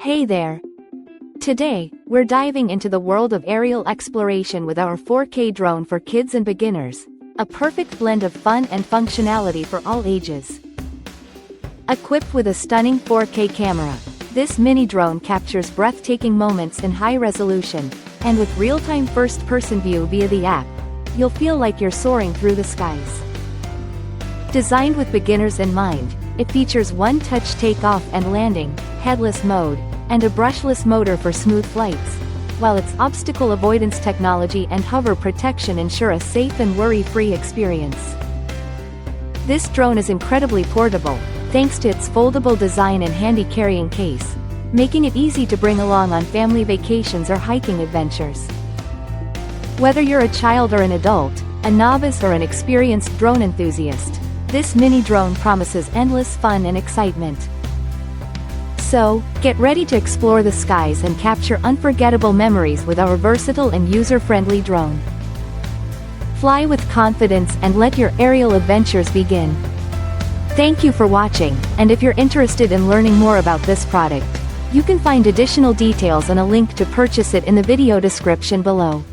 Hey there! Today, we're diving into the world of aerial exploration with our 4K drone for kids and beginners, a perfect blend of fun and functionality for all ages. Equipped with a stunning 4K camera, this mini drone captures breathtaking moments in high resolution, and with real-time first-person view via the app, you'll feel like you're soaring through the skies. Designed with beginners in mind, it features one-touch takeoff and landing, headless mode, and a brushless motor for smooth flights, while its obstacle avoidance technology and hover protection ensure a safe and worry-free experience. This drone is incredibly portable, thanks to its foldable design and handy carrying case, making it easy to bring along on family vacations or hiking adventures. Whether you're a child or an adult, a novice or an experienced drone enthusiast, this mini drone promises endless fun and excitement. So, get ready to explore the skies and capture unforgettable memories with our versatile and user-friendly drone. Fly with confidence and let your aerial adventures begin. Thank you for watching, and if you're interested in learning more about this product, you can find additional details and a link to purchase it in the video description below.